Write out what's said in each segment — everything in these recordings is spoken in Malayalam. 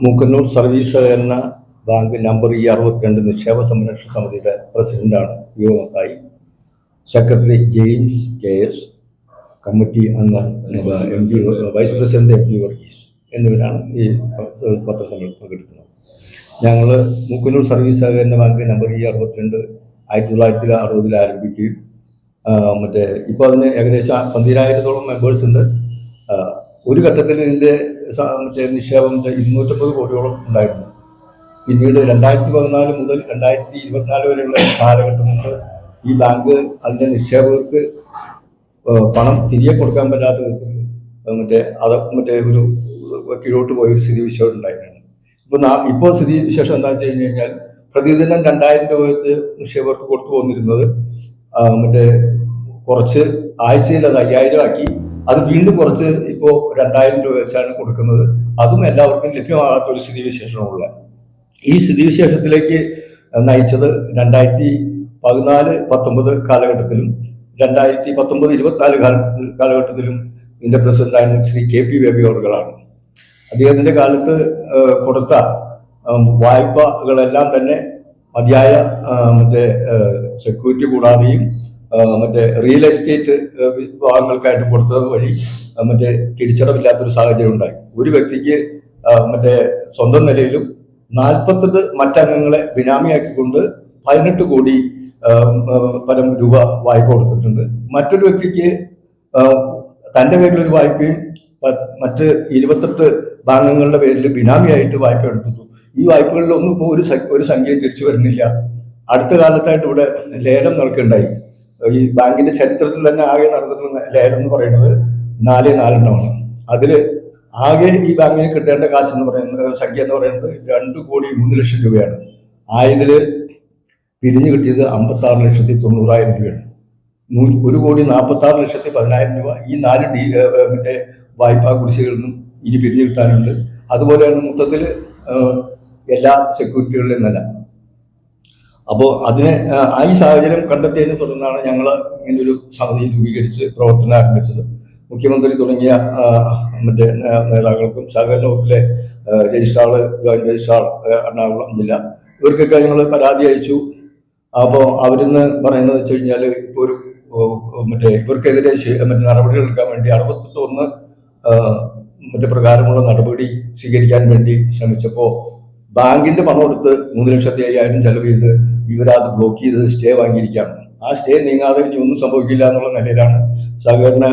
മൂക്കന്നൂർ സർവീസ് സഹകരണ ബാങ്ക് നമ്പർ 62 നിക്ഷേപ സംരക്ഷണ സമിതിയുടെ പ്രസിഡന്റാണ് യോഗക്കായി. സെക്രട്ടറി ജെയിംസ് KS, കമ്മിറ്റി അംഗം MD vice president MD Varghese എന്നിവരാണ് ഈ പത്രസമ്മേളനം പങ്കെടുക്കുന്നത്. ഞങ്ങൾ മൂക്കന്നൂർ സർവീസ് സഹകരണ ബാങ്ക് നമ്പർ 62 1960 ആരംഭിക്കുകയും ഇപ്പോൾ അതിന് ഏകദേശം 12,000-ഓളം മെമ്പേഴ്സ് ഉണ്ട്. ഒരു ഘട്ടത്തിൽ ഇതിൻ്റെ നിക്ഷേപം 250 കോടിയോളം ഉണ്ടായിരുന്നു. പിന്നീട് 2014 മുതൽ 2024 വരെയുള്ള കാലഘട്ടം കൊണ്ട് ഈ ബാങ്ക് അതിൻ്റെ നിക്ഷേപകർക്ക് പണം തിരികെ കൊടുക്കാൻ പറ്റാത്ത വിധത്തിൽ ഒരു വക്കീലോട്ട് പോയൊരു സ്ഥിതിവിശേഷം ഉണ്ടായിരുന്നു. ഇപ്പോൾ സ്ഥിതിവിശേഷം എന്താണെന്ന് വെച്ച് കഴിഞ്ഞാൽ പ്രതിദിനം 2,000 രൂപ വെച്ച് നിക്ഷേപകർക്ക് കൊടുത്തു പോന്നിരുന്നത് കുറച്ച് ആഴ്ചയിൽ അത് 5,000 ആക്കി. അത് വീണ്ടും കുറച്ച് ഇപ്പോൾ 2,000 രൂപ വെച്ചാണ് കൊടുക്കുന്നത്. അതും എല്ലാവർക്കും ലഭ്യമാകാത്ത ഒരു സ്ഥിതിവിശേഷമുള്ള ഈ സ്ഥിതിവിശേഷത്തിലേക്ക് നയിച്ചത് 2014-19 കാലഘട്ടത്തിലും 2019-24 കാലഘട്ടത്തിലും ഇതിൻ്റെ പ്രസിഡന്റായിരുന്ന ശ്രീ KP ബേബി അവർകളാണ്. അദ്ദേഹത്തിൻ്റെ കാലത്ത് കൊടുത്ത വായ്പകളെല്ലാം തന്നെ മതിയായ സെക്യൂരിറ്റി കൂടാതെയും റിയൽ എസ്റ്റേറ്റ് വിഭാഗങ്ങൾക്കായിട്ട് കൊടുത്തത് വഴി തിരിച്ചടവില്ലാത്തൊരു സാഹചര്യം ഉണ്ടായി. ഒരു വ്യക്തിക്ക് സ്വന്തം നിലയിലും 48 മറ്റംഗങ്ങളെ ബിനാമിയാക്കിക്കൊണ്ട് 18 കോടി പരം രൂപ വായ്പ കൊടുത്തിട്ടുണ്ട്. മറ്റൊരു വ്യക്തിക്ക് തൻ്റെ പേരിലൊരു വായ്പയും മറ്റ് 28 ബാങ്കുകളുടെ പേരിൽ ബിനാമിയായിട്ട് വായ്പ എടുത്തു. ഈ വായ്പകളിലൊന്നും ഇപ്പോൾ ഒരു സംഖ്യയും തിരിച്ചു വരുന്നില്ല. അടുത്ത കാലത്തായിട്ട് ഇവിടെ ലേലം നടക്കുകയുണ്ടായി. ഈ ബാങ്കിന്റെ ചരിത്രത്തിൽ തന്നെ ആകെ നടന്നിട്ടുള്ള ലേലം എന്ന് പറയുന്നത് 4 അതിൽ ആകെ ഈ ബാങ്കിന് കിട്ടേണ്ട കാശ് എന്ന് പറയുന്നത് സംഖ്യ എന്ന് പറയുന്നത് 2,03,00,000 രൂപയാണ്. ആയതിൽ പിരിഞ്ഞു കിട്ടിയത് 56,90,000 രൂപയാണ്. 1,46,10,000 രൂപ ഈ 4 വായ്പാ കുടിശ്ശികളിൽ നിന്നും ഇനി പിരിഞ്ഞു കിട്ടാനുണ്ട്. അതുപോലെയാണ് മൊത്തത്തിൽ എല്ലാ സെക്യൂരിറ്റികളിലും നില. അപ്പോൾ ഈ സാഹചര്യം കണ്ടെത്തിയതിനെ തുടർന്നാണ് ഞങ്ങൾ ഇങ്ങനൊരു സമിതി രൂപീകരിച്ച് പ്രവർത്തനം ആരംഭിച്ചത്. മുഖ്യമന്ത്രി തുടങ്ങിയ നേതാക്കൾക്കും സഹകരണ വകുപ്പിലെ രജിസ്ട്രാർ, ജോയിന്റ് രജിസ്ട്രാർ എറണാകുളം ജില്ല, ഇവർക്കൊക്കെ ഞങ്ങൾ പരാതി അയച്ചു. അപ്പോൾ അവരിന്ന് പറയുന്നത് വെച്ച് കഴിഞ്ഞാൽ ഇപ്പോൾ ഒരു ഇവർക്കെതിരെ നടപടികൾ എടുക്കാൻ വേണ്ടി 61 പ്രകാരമുള്ള നടപടി സ്വീകരിക്കാൻ വേണ്ടി ശ്രമിച്ചപ്പോൾ ബാങ്കിന്റെ പണം എടുത്ത് 3,05,000 ചെലവ് ചെയ്ത് ഇവരത് ബ്ലോക്ക് ചെയ്ത് സ്റ്റേ വാങ്ങിയിരിക്കുകയാണ്. ആ സ്റ്റേ നീങ്ങാതെ ഇനി ഒന്നും സംഭവിക്കില്ല എന്നുള്ള നിലയിലാണ് സഹകരണ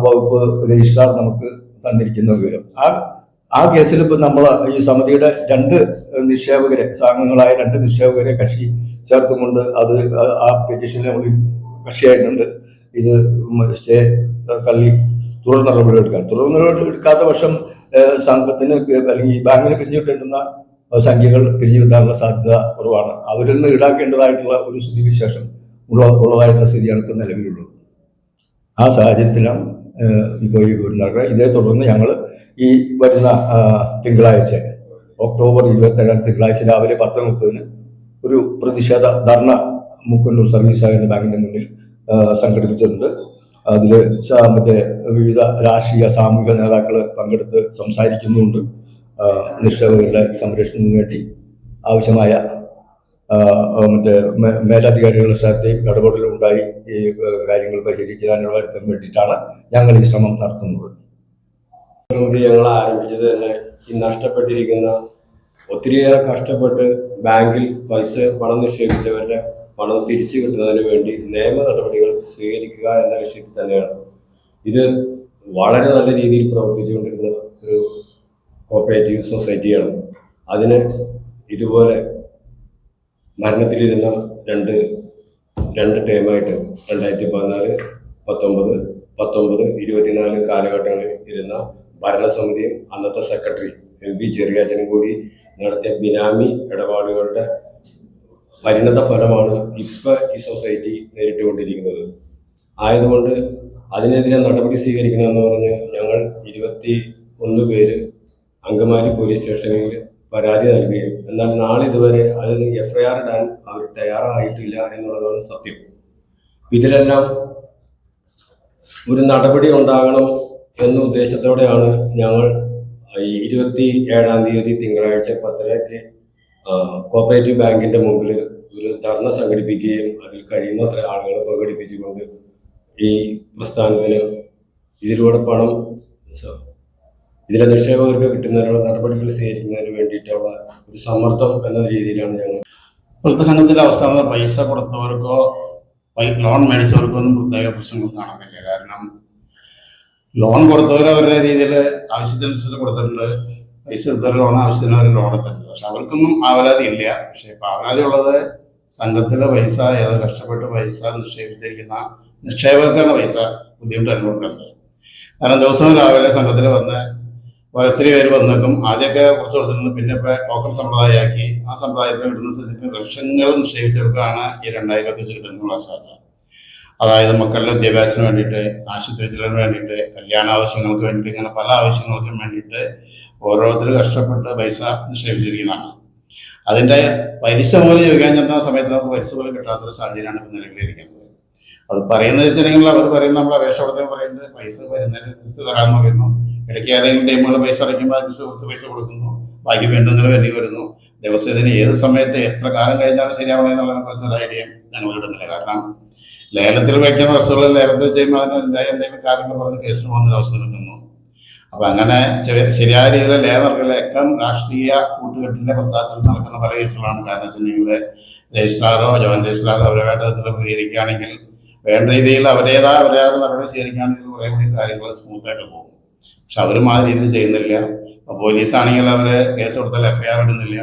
വകുപ്പ് രജിസ്ട്രാർ നമുക്ക് തന്നിരിക്കുന്ന വിവരം. ആ കേസിൽ ഇപ്പം നമ്മൾ ഈ സമിതിയുടെ 2 നിക്ഷേപകരെ, സാംഗങ്ങളായ 2 നിക്ഷേപകരെ കക്ഷി ചേർത്തുകൊണ്ട് അത് ആ പെറ്റീഷനിൽ നമ്മൾ കക്ഷിയായിട്ടുണ്ട്. ഇത് സ്റ്റേ തള്ളി തുടർ നടപടികൾ എടുക്കാത്ത പക്ഷം സംഘത്തിന് അല്ലെങ്കിൽ ബാങ്കിന് പിരിഞ്ഞുകിട്ടേണ്ടുന്ന സംഖ്യകൾ പിരിഞ്ഞു കിട്ടാനുള്ള സാധ്യത കുറവാണ്. അവരിൽ നിന്ന് ഈടാക്കേണ്ടതായിട്ടുള്ള ഒരു സ്ഥിതിവിശേഷം ഉള്ളതായിട്ടുള്ള സ്ഥിതിയാണ് ഇപ്പോൾ നിലവിലുള്ളത്. ആ സാഹചര്യത്തിലാണ് ഇപ്പോൾ ഈ നടക്കുക. ഇതേ തുടർന്ന് ഞങ്ങൾ ഈ വരുന്ന തിങ്കളാഴ്ച ഒക്ടോബർ 27 തിങ്കളാഴ്ച രാവിലെ 10:30 ഒരു പ്രതിഷേധ ധർണ മൂക്കന്നൂർ സർവീസ് സഹകരണ ബാങ്കിന്റെ മുന്നിൽ സംഘടിപ്പിച്ചിട്ടുണ്ട്. അതിൽ വിവിധ രാഷ്ട്രീയ സാമൂഹിക നേതാക്കൾ പങ്കെടുത്ത് സംസാരിക്കുന്നുണ്ട്. നിക്ഷേപകരുടെ സംരക്ഷണത്തിന് വേണ്ടി ആവശ്യമായ മേലധികാരികളുടെ ശ്രദ്ധയും ഇടപെടലും ഉണ്ടായി ഈ കാര്യങ്ങൾ പരിഹരിക്കാനുള്ള വരുത്താൻ വേണ്ടിയിട്ടാണ് ഞങ്ങൾ ഈ ശ്രമം നടത്തുന്നത്. ഞങ്ങൾ ആരംഭിച്ചത് തന്നെ ഈ നഷ്ടപ്പെട്ടിരിക്കുന്ന, ഒത്തിരിയേറെ കഷ്ടപ്പെട്ട് ബാങ്കിൽ പണം നിക്ഷേപിച്ചവരുടെ പണം തിരിച്ചു കിട്ടുന്നതിന് വേണ്ടി നിയമ നടപടികൾ സ്വീകരിക്കുക എന്ന ലക്ഷ്യത്തിൽ തന്നെയാണ്. ഇത് വളരെ നല്ല രീതിയിൽ പ്രവർത്തിച്ചുകൊണ്ടിരുന്ന ഒരു കോപ്പറേറ്റീവ് സൊസൈറ്റിയാണ്. അതിന് ഇതുപോലെ ഭരണത്തിലിരുന്ന രണ്ട് ടേമായിട്ട് 2014, 19, 24 കാലഘട്ടങ്ങളിൽ ഇരുന്ന ഭരണസമിതിയും അന്നത്തെ സെക്രട്ടറി MV ചെറിയാച്ചനും കൂടി നടത്തിയ ബിനാമി ഇടപാടുകളുടെ പരിണത ഫലമാണ് ഇപ്പം ഈ സൊസൈറ്റി നേരിട്ടുകൊണ്ടിരിക്കുന്നത്. ആയതുകൊണ്ട് അതിനെതിരെ നടപടി സ്വീകരിക്കണമെന്ന് പറഞ്ഞ് ഞങ്ങൾ 21 പേര് അങ്കമാലി പോലീസ് സ്റ്റേഷനിൽ പരാതി നൽകുകയും, എന്നാൽ നാളിതുവരെ അതിന് FIR ഇടാൻ അവർ തയ്യാറായിട്ടില്ല എന്നുള്ളതാണ് സത്യം. ഇതിലെല്ലാം ഒരു നടപടി ഉണ്ടാകണം എന്ന ഉദ്ദേശത്തോടെയാണ് ഞങ്ങൾ 27 തിങ്കളാഴ്ച 10:30 കോപ്പറേറ്റീവ് ബാങ്കിന്റെ മുമ്പിൽ ഒരു ധർണ സംഘടിപ്പിക്കുകയും അതിൽ കഴിയുന്നത്ര ആളുകളെ പങ്കെടുപ്പിച്ചുകൊണ്ട് ഈ പ്രസ്ഥാനത്തിന് ഇതിലൂടെ പണം ഇതിലെ നിക്ഷേപകർക്ക് കിട്ടുന്നതിനുള്ള നടപടികൾ സ്വീകരിക്കുന്നതിന് വേണ്ടിയിട്ടുള്ള ഒരു സമ്മർദ്ദം എന്ന രീതിയിലാണ് ഞങ്ങൾ. ഇപ്പോഴത്തെ സംഘത്തിന്റെ അവസ്ഥ പൈസ കൊടുത്തവർക്കോ ലോൺ മേടിച്ചവർക്കോ ഒന്നും പ്രത്യേക പ്രശ്നങ്ങൾ കാണുന്നില്ല. കാരണം ലോൺ കൊടുത്തവർ അവരുടെ രീതിയിൽ ആവശ്യത്തിനനുസരിച്ച് കൊടുത്തിട്ടുണ്ട്, പൈസ എടുത്തവർ ലോൺ ആവശ്യത്തിന് അവർ ലോൺ എടുത്തിട്ടുണ്ട്. പക്ഷെ അവർക്കൊന്നും ആവലാതി ഇല്ല. പക്ഷെ ഇപ്പൊ ആവലാതി ഉള്ളത് സംഘത്തിലെ പൈസ ഏത് കഷ്ടപ്പെട്ട് പൈസ നിക്ഷേപിച്ചിരിക്കുന്ന നിക്ഷേപകർക്കാണ് പൈസ ബുദ്ധിമുട്ട് അനുഭവപ്പെടുന്നത്. കാരണം ദിവസവും രാവിലെ സംഘത്തിൽ വന്ന് ഒത്തിരി പേര് വന്നേക്കും. ആദ്യമൊക്കെ കുറച്ച് കൊടുത്തിരുന്നു, പിന്നെ ഇപ്പൊ ടോക്കൺ സമ്പ്രദായമാക്കി. ആ സമ്പ്രദായത്തിൽ കിട്ടുന്ന സ്ഥിതിക്ക് ലക്ഷങ്ങൾ നിക്ഷേപിച്ചവർക്കാണ് ഈ 2000 വെച്ച് കിട്ടുന്നുള്ള ആശാല. അതായത് മക്കളുടെ വിദ്യാഭ്യാസത്തിന് വേണ്ടിയിട്ട്, ആശുപത്രി ചെലവിന് വേണ്ടിയിട്ട്, കല്യാണ ആവശ്യങ്ങൾക്ക് വേണ്ടിയിട്ട്, ഇങ്ങനെ പല ആവശ്യങ്ങൾക്കും വേണ്ടിയിട്ട് ഓരോരുത്തർ കഷ്ടപ്പെട്ട് പൈസ നിക്ഷേപിച്ചിരിക്കുന്നതാണ്. അതിൻ്റെ പലിശ മൂലം ചോദിക്കാൻ ചെന്ന സമയത്ത് നമുക്ക് പലിശ പോലും കിട്ടാത്തൊരു സാഹചര്യമാണ് ഇപ്പം നിലവിലിരിക്കുന്നത്. അത് പറയുന്നത് വെച്ചിട്ടുണ്ടെങ്കിൽ അവർ പറയുന്നത്, നമ്മൾ അപേക്ഷ കൊടുത്തത് പറയുന്നത് പൈസ വരുന്നതിനനുസരിച്ച് തരാമെന്ന് പറയുന്നു. ഇടയ്ക്ക് ഏതെങ്കിലും ടൈമുകൾ പൈസ അടയ്ക്കുമ്പോൾ അതിന് കൊടുത്ത് പൈസ കൊടുക്കുന്നു, ബാക്കി വേണ്ടുന്നതിന് വേണ്ടി വരുന്നു. ദിവസത്തിന് ഏത് സമയത്ത് എത്ര കാലം കഴിഞ്ഞാലും ശരിയാവണമെന്നുള്ളതിനെ കുറിച്ചൊരു ഐഡിയ ഞങ്ങൾ കിട്ടുന്നില്ല. കാരണം ലേലത്തിൽ വയ്ക്കുന്ന വസ്തുക്കൾ ലേലത്തിൽ ചെയ്യുമ്പോൾ അതിൻ്റെ എന്തെങ്കിലും കാര്യങ്ങൾ പറഞ്ഞ് കേസിന് പോകുന്നൊരവസ്ഥ കിട്ടുന്നു. അപ്പം അങ്ങനെ ശരിയായ രീതിയിൽ ലേലം നടക്കില്ല. രാഷ്ട്രീയ കൂട്ടുകെട്ടിൻ്റെ പശ്ചാത്തലത്തിൽ നടക്കുന്ന പല കേസുകളാണ്. കാരണം വെച്ചിട്ടുണ്ടെങ്കിൽ രജിസ്ട്രാറോ ജോയിന്റ് രജിസ്ട്രാറോ അവരുമായിട്ട് അതിൽ പ്രതികരിക്കുകയാണെങ്കിൽ, വേണ്ട രീതിയിൽ അവരേതായ നടപടി സ്വീകരിക്കുകയാണെങ്കിൽ കുറേ കൂടി കാര്യങ്ങൾ സ്മൂത്തായിട്ട് പോകും. പക്ഷെ അവരും ആ രീതിയിൽ ചെയ്യുന്നില്ല. ഇപ്പോൾ പോലീസാണെങ്കിൽ അവർ കേസ് കൊടുത്താൽ FIR ഇടുന്നില്ല.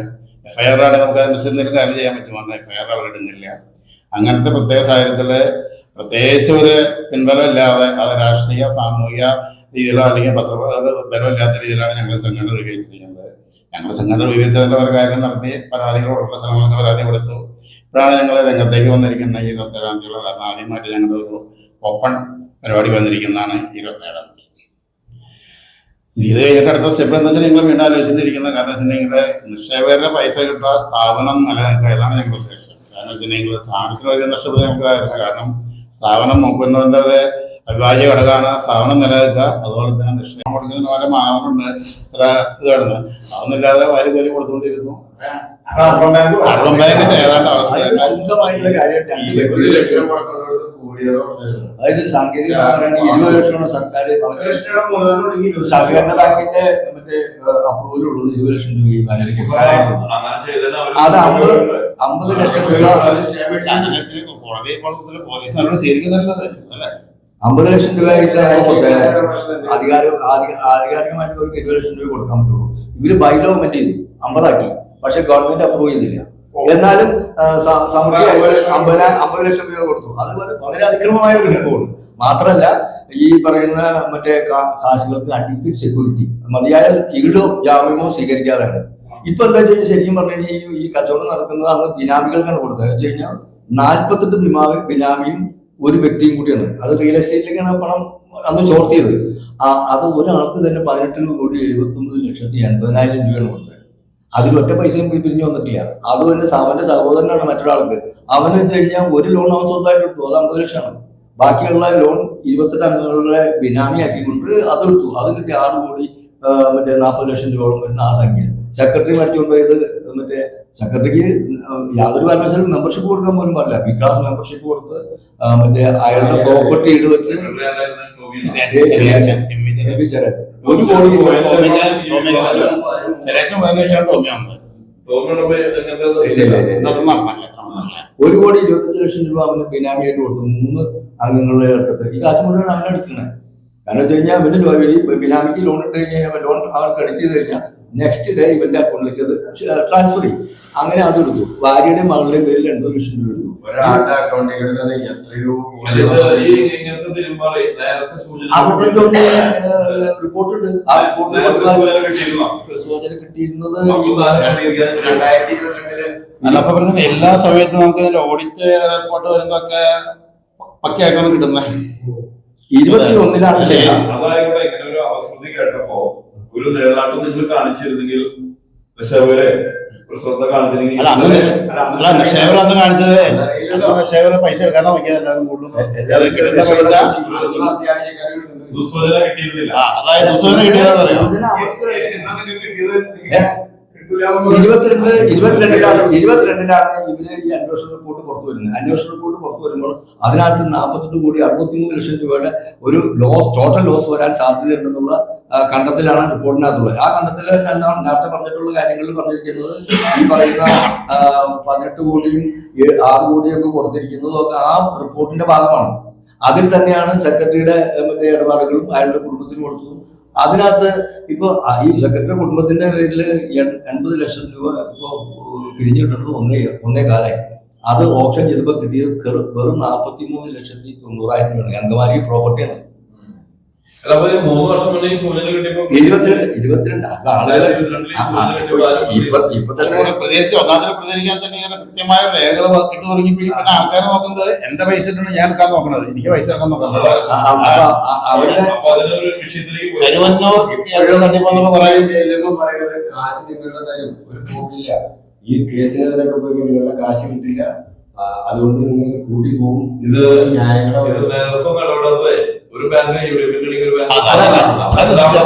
FIR ആണെങ്കിൽ നമുക്ക് അതിനനുസരിച്ച് എന്തെങ്കിലും കാര്യം ചെയ്യാൻ പറ്റും, പറഞ്ഞാൽ FIR അവരിടുന്നില്ല. അങ്ങനത്തെ പ്രത്യേക സാഹചര്യത്തിൽ പ്രത്യേകിച്ച് ഒരു പിൻബലമില്ലാതെ അത് രാഷ്ട്രീയ സാമൂഹിക രീതിയിലോ അല്ലെങ്കിൽ ബലമില്ലാത്ത രീതിയിലാണ് ഞങ്ങൾ സംഘടന രൂപീകരിച്ചിരിക്കുന്നത്. ഞങ്ങൾ സംഘടന രൂപീകരിച്ചതിൻ്റെ ഒരു കാര്യം നടത്തി പരാതികളുള്ള സ്ഥലങ്ങൾക്ക് പരാതി കൊടുത്തു. ഇപ്പോഴാണ് ഞങ്ങൾ രംഗത്തേക്ക് വന്നിരിക്കുന്നത് ഈ 27-ാം തീയതി. കാരണം ആദ്യമായിട്ട് ഞങ്ങളുടെ ഒരു ഓപ്പൺ പരിപാടി വന്നിരിക്കുന്നതാണ് ഈ 27-ാം തീയതി. ഇത് കഴിഞ്ഞിട്ട് അടുത്ത സ്റ്റെപ്പ് എന്താ വെച്ചാൽ നിങ്ങൾ വീണ്ടും ആലോചിച്ചിട്ടിരിക്കുന്നത്. കാരണം വെച്ചിട്ടുണ്ടെങ്കിൽ നിക്ഷേപകരുടെ പൈസ കിട്ടുക, സ്ഥാപനം നിലനിൽക്കുക, ഇതാണ് ഞങ്ങളുടെ ഉദ്ദേശം. കാരണം വെച്ചിട്ടുണ്ടെങ്കിൽ സ്ഥാപനത്തിന് വലിയ നഷ്ടപ്പെടുത്തി നമുക്ക് കാര്യമില്ല. കാരണം സ്ഥാപനം നോക്കുന്നതിൻ്റെ ഒരു അവിഭാജ്യ ഘടകമാണ് സ്ഥാപനം നിലനിൽക്കുക. അതുപോലെ തന്നെ നിക്ഷേപം കൊടുക്കുന്നതിന് പല മാനങ്ങളുണ്ട്. ഇത്ര ഇത് കിടന്ന് അതൊന്നുമില്ലാതെ വാരി കോരി കൊടുത്തുകൊണ്ടിരുന്നു. അർബൻ ബാങ്കിന്റെ ഏതാണ്ട് അവസ്ഥ അതായത് സാങ്കേതിക 20 ലക്ഷമാണ് സർക്കാർ സഹകരണ ബാങ്കിന്റെ മറ്റേ അപ്രൂവൽ ഉള്ളത്. 20 ലക്ഷം രൂപ അത് 50 ലക്ഷം രൂപ പോലീസിനോട് സ്വീകരിക്കുന്നുള്ളത് അല്ലേ. 50 ലക്ഷം രൂപ ആധികാരികമായിട്ട് അവർക്ക് 20 ലക്ഷം രൂപ കൊടുക്കാൻ പറ്റുള്ളൂ. ഇവര് ബൈലോ അമെന്റ് ചെയ്തു 50 ആക്കി. പക്ഷെ ഗവൺമെന്റ് അപ്രൂവ് ചെയ്തില്ല. എന്നാലും സമിതിയായിട്ട് 50 ലക്ഷം രൂപ കൊടുത്തു. അത് വളരെ അതിക്രമമായ ഒരു സംഭവമാണ്. മാത്രമല്ല ഈ പറയുന്ന മറ്റേ കാശുകൾക്ക് അഡിക്വേറ്റ് സെക്യൂരിറ്റി മതിയായ ഈടോ ജാമ്യമോ സ്വീകരിക്കാതാണ്. ഇപ്പൊ എന്താ വെച്ച് കഴിഞ്ഞാൽ ശരിക്കും പറഞ്ഞു കഴിഞ്ഞാൽ ഈ കച്ചവടം നടക്കുന്നത് അന്ന് ബിനാമികൾക്കാണ് കൊടുത്തത്. വെച്ച് കഴിഞ്ഞാൽ 48 ബിനാമിയും ഒരു വ്യക്തിയും കൂടിയാണ്. അത് റിയൽ എസ്റ്റേറ്റിലേക്കാണ് പണം അന്ന് ചോർത്തിയത്. അത് ഒരാൾക്ക് തന്നെ 18,79,80,000 രൂപയാണ് കൊടുത്തത്. അതിലൊറ്റ പൈസയും പിരിഞ്ഞു വന്നിട്ടില്ല. അതും അവന്റെ സഹോദരനാണ് മറ്റൊരാൾക്ക്. അവന് വെച്ച് കഴിഞ്ഞാൽ ഒരു ലോൺ അവൻ സ്വന്തമായിട്ട് എടുത്തു, അത് 50 ലക്ഷമാണ്. ബാക്കിയുള്ള ലോൺ 28 അംഗങ്ങളുടെ ബിനാമി ആക്കിക്കൊണ്ട് അത് എടുത്തു. അത് കിട്ടി 6 കോടി മറ്റേ 40 ലക്ഷം രൂപയോളം വരുന്ന ആ സംഖ്യ സെക്രട്ടറി മരിച്ചുകൊണ്ടുപോയത്. മറ്റേ സെക്രട്ടറിക്ക് യാതൊരു കാരണവശാലും മെമ്പർഷിപ്പ് കൊടുക്കാൻ പോലും പാടില്ല. ബി ക്ലാസ് മെമ്പർഷിപ്പ് കൊടുത്ത് മറ്റേ അയാളുടെ പ്രോപ്പർട്ടി ഇടുവെച്ച് 1 കോടി 1,25 ലക്ഷം രൂപ അവന് ബിനാമിയായിട്ട് കൊടുത്തു. 3 അംഗങ്ങളുടെ അടുത്ത് ഈ കാശ് മുഴുവൻ അവനെടുക്കുന്നത്. കാരണം വെച്ച് കഴിഞ്ഞാൽ അവന്റെ ബിനാമിക്ക് ലോൺ ഇട്ട് കഴിഞ്ഞാൽ ലോൺ അവർ ക്രെഡിറ്റ് ചെയ്ത് കഴിഞ്ഞാൽ നെക്സ്റ്റ് ഡേ ഇവന്റെ അക്കൗണ്ടിലേക്ക് അത് ട്രാൻസ്ഫർ ചെയ്യും. അങ്ങനെ അത് എടുത്തു. ഭാര്യയുടെയും മകളുടെയും പേരിൽ 80 ലക്ഷം രൂപ എടുത്തു. റിപ്പോർട്ട് ഉണ്ട്. ആ റിപ്പോർട്ട് സൂചന കിട്ടിയിരുന്നത് അല്ല. അപ്പൊ പറഞ്ഞ എല്ലാ സമയത്തും നമുക്ക് ഓഡിറ്റ് റിപ്പോർട്ട് വരുന്നതൊക്കെ പക്കയായിട്ടാണ് കിട്ടുന്നത്. 21-ലാണ് ശരി. അതായത് ഇങ്ങനെ ഒരു അവസ്ഥ കേട്ടപ്പോ ഒരു നേടാട്ടം നിങ്ങൾ കാണിച്ചിരുന്നെങ്കിൽ നിക്ഷേപകരെ ഒരു ശ്രദ്ധ കാണിച്ചിരുന്നെങ്കിൽ നിക്ഷേപർ അന്ന് കാണിച്ചത് നിക്ഷേപരെ പൈസ എടുക്കാൻ നോക്കിയാൽ എല്ലാവരും കൂടുതലും കിട്ടുന്ന പൈസ ദുസ്വചന കിട്ടിയിരുന്നില്ല. അതായത് ദുസ്സൂചന കിട്ടിയതെന്ന് അറിയാം. ഇതിന് അവർക്ക് എന്നാ നിങ്ങൾക്ക് കിട്ടിയത്? ഇരുപത്തിരണ്ടിലാണ് ഇവര് ഈ അന്വേഷണ റിപ്പോർട്ട് പുറത്തു വരുന്നത്. അന്വേഷണ റിപ്പോർട്ട് പുറത്തു വരുമ്പോൾ അതിനകത്ത് 42,63,00,000 രൂപയുടെ ഒരു ടോട്ടൽ ലോസ് വരാൻ സാധ്യതയുണ്ടെന്നുള്ള കണ്ടെത്തലാണ് റിപ്പോർട്ടിനകത്തുള്ളത്. ആ കണ്ടെത്തൽ ഞാൻ നേരത്തെ പറഞ്ഞിട്ടുള്ള കാര്യങ്ങളിൽ പറഞ്ഞിരിക്കുന്നത് ഈ പറയുന്ന 18 കോടിയും 6 കോടിയും ഒക്കെ കൊടുത്തിരിക്കുന്നതും ഒക്കെ ആ റിപ്പോർട്ടിന്റെ ഭാഗമാണ്. അതിൽ തന്നെയാണ് സെക്രട്ടറിയുടെ മറ്റേ ഇടപാടുകളും അയാളുടെ കുടുംബത്തിന് കൊടുത്തതും. അതിനകത്ത് ഇപ്പൊ ഈ സെക്രട്ടറി കുടുംബത്തിന്റെ പേരിൽ 80 ലക്ഷം രൂപ ഇപ്പൊ പിരിഞ്ഞിട്ടുണ്ട്. ഒന്നേ കാലായി. അത് ഓപ്ഷൻ ചെയ്തപ്പോൾ കിട്ടിയത് വെറും 43,90,000 രൂപയാണ്. അങ്കമാലി പ്രോപ്പർട്ടിയാണ്. അല്ല, അപ്പൊ 3 വർഷം മുന്നേ ഈ സൂചന കിട്ടിയപ്പോ 22 അത് ആളുകളെ ഇപ്പൊ തന്നെ പ്രതികരിച്ച് ഒന്നാമത്തെ പ്രതികരിക്കാൻ തന്നെ ഇങ്ങനെ കൃത്യമായ രേഖകൾ കിട്ടു തുടങ്ങിയപ്പോഴും പിന്നെ ആൾക്കാരെ നോക്കുന്നത് എന്റെ പൈസ ഇട്ടാണ് ഞാൻ എടുക്കാൻ നോക്കണത്, എനിക്ക് പൈസ എടുക്കാൻ നോക്കുന്നത്. അവരുടെ അപ്പൊ അതിനൊരു വിഷയത്തിലേക്ക് കരുവന്നൂർ തട്ടിപ്പോന്നപ്പോ കുറെ ചെല്ലുമ്പോൾ പറയുന്നത് കാശ് നിങ്ങളുടെ തരും, ഒരു പോക്കില്ല, ഈ കേസിനകത്തൊക്കെ പോയി നിങ്ങളുടെ കാശ് കിട്ടില്ല, അതുകൊണ്ട് നിങ്ങൾ കൂട്ടി പോകും. ഇത് ന്യായങ്ങളോ നേതൃത്വം ഇടപെടാതെ ഒരു ബാങ്ക് യൂണിയൻ ഒരു അതല്ല. ബാങ്ക്